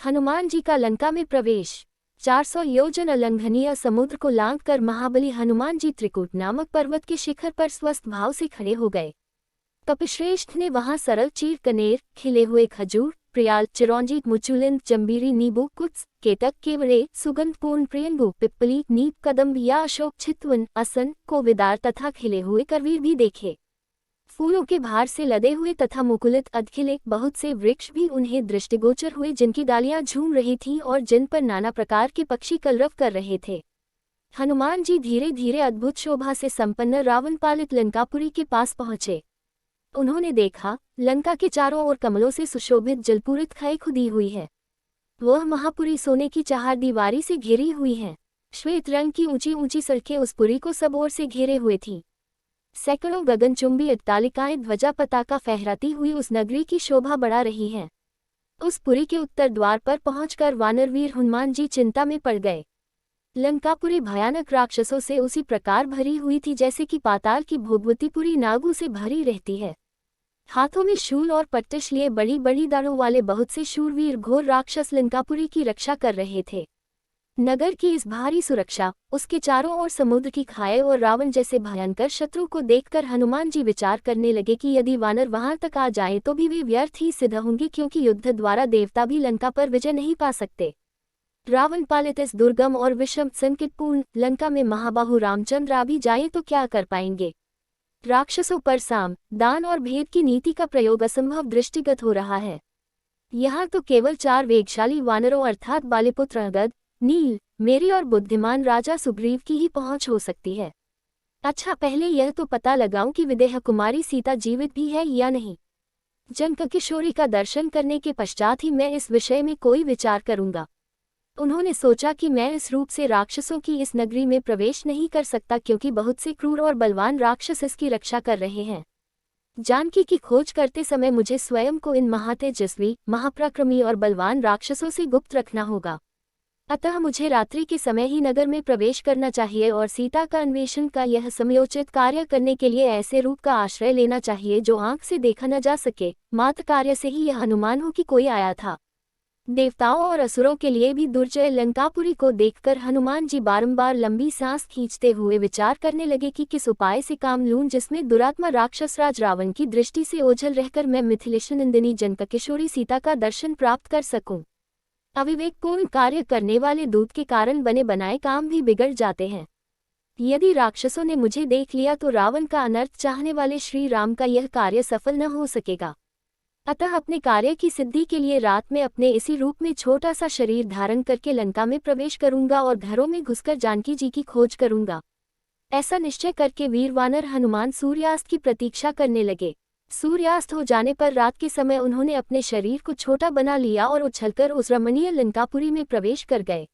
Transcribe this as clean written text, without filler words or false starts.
हनुमान जी का लंका में प्रवेश। 400 योजन अलंघनीय समुद्र को लांघकर महाबली हनुमान जी त्रिकूट नामक पर्वत के शिखर पर स्वस्थ भाव से खड़े हो गए। कपिश्रेष्ठ ने वहां सरल चीर कनेर, खिले हुए खजूर, प्रियाल, चिरौंजी, मुचुलिंद, जंबीरी, नींबू, कुत्स, केतक, केवड़े, सुगंधपूर्ण प्रियंगु, पिप्पली, नीप, कदम्ब या अशोक, चितवन, असन, कोविदार तथा खिले हुए करवीर भी देखे। फूलों के भार से लदे हुए तथा मुकुलित अधखिले बहुत से वृक्ष भी उन्हें दृष्टिगोचर हुए, जिनकी डालियां झूम रही थीं और जिन पर नाना प्रकार के पक्षी कलरव कर रहे थे। हनुमान जी धीरे धीरे अद्भुत शोभा से संपन्न रावण पालित लंकापुरी के पास पहुंचे। उन्होंने देखा, लंका के चारों ओर कमलों से सुशोभित जलपूरित खाई खुदी हुई है। वह महापुरी सोने की चार दीवारी से घिरी हुई है। श्वेत रंग की ऊंची ऊंची सड़कें उस पुरी को सब ओर से घेरे हुए थीं। सैकड़ों गगनचुंबी अट्टालिकाएं ध्वजा पताका फहराती हुई उस नगरी की शोभा बढ़ा रही हैं। उस पुरी के उत्तर द्वार पर पहुंचकर वानरवीर हनुमान जी चिंता में पड़ गए। लंकापुरी भयानक राक्षसों से उसी प्रकार भरी हुई थी जैसे कि पाताल की भोगवतीपुरी नागों से भरी रहती है। हाथों में शूल और पट्टिश लिए बड़ी बड़ी दाढ़ों वाले बहुत से शूरवीर घोर राक्षस लंकापुरी की रक्षा कर रहे थे। नगर की इस भारी सुरक्षा, उसके चारों ओर समुद्र की खाई और रावण जैसे भयंकर शत्रु को देखकर हनुमान जी विचार करने लगे कि यदि वानर वहां तक आ जाए तो भी वे व्यर्थ ही सिद्ध होंगे, क्योंकि युद्ध द्वारा देवता भी लंका पर विजय नहीं पा सकते। रावण पालित इस दुर्गम और विषम संकटपूर्ण लंका में महाबाहु रामचंद्र आ भी जाए तो क्या कर पाएंगे। राक्षसों पर साम, दान और भेद की नीति का प्रयोग असंभव दृष्टिगत हो रहा है। यहाँ तो केवल 4 वेगशाली वानरों अर्थात बालीपुत्र अंगद, नील, मेरी और बुद्धिमान राजा सुग्रीव की ही पहुंच हो सकती है। अच्छा, पहले यह तो पता लगाऊं कि विदेह कुमारी सीता जीवित भी है या नहीं। जनककिशोरी का दर्शन करने के पश्चात ही मैं इस विषय में कोई विचार करूंगा। उन्होंने सोचा कि मैं इस रूप से राक्षसों की इस नगरी में प्रवेश नहीं कर सकता, क्योंकि बहुत से क्रूर और बलवान राक्षस इसकी रक्षा कर रहे हैं। जानकी की खोज करते समय मुझे स्वयं को इन महातेजस्वी, महापराक्रमी और बलवान राक्षसों से गुप्त रखना होगा। अतः मुझे रात्रि के समय ही नगर में प्रवेश करना चाहिए और सीता का अन्वेषण का यह समयोचित कार्य करने के लिए ऐसे रूप का आश्रय लेना चाहिए जो आंख से देखा न जा सके। मात्र कार्य से ही यह अनुमान हो कि कोई आया था। देवताओं और असुरों के लिए भी दुर्जय लंकापुरी को देखकर हनुमान जी बारंबार लंबी सांस खींचते हुए विचार करने लगे कि किस उपाय से काम लूं जिसमें दुरात्मा राक्षसराज रावण की दृष्टि से ओझल रहकर मैं मिथिलेशनंदिनी जनककिशोरी सीता का दर्शन प्राप्त कर सकूं। अविवेकपूर्ण कार्य करने वाले दूत के कारण बने बनाए काम भी बिगड़ जाते हैं। यदि राक्षसों ने मुझे देख लिया तो रावण का अनर्थ चाहने वाले श्री राम का यह कार्य सफल न हो सकेगा। अतः अपने कार्य की सिद्धि के लिए रात में अपने इसी रूप में छोटा सा शरीर धारण करके लंका में प्रवेश करूंगा और घरों में घुसकर जानकी जी की खोज करूंगा। ऐसा निश्चय करके वीर वानर हनुमान सूर्यास्त की प्रतीक्षा करने लगे। सूर्यास्त हो जाने पर रात के समय उन्होंने अपने शरीर को छोटा बना लिया और उछलकर उस रमणीय लंकापुरी में प्रवेश कर गए।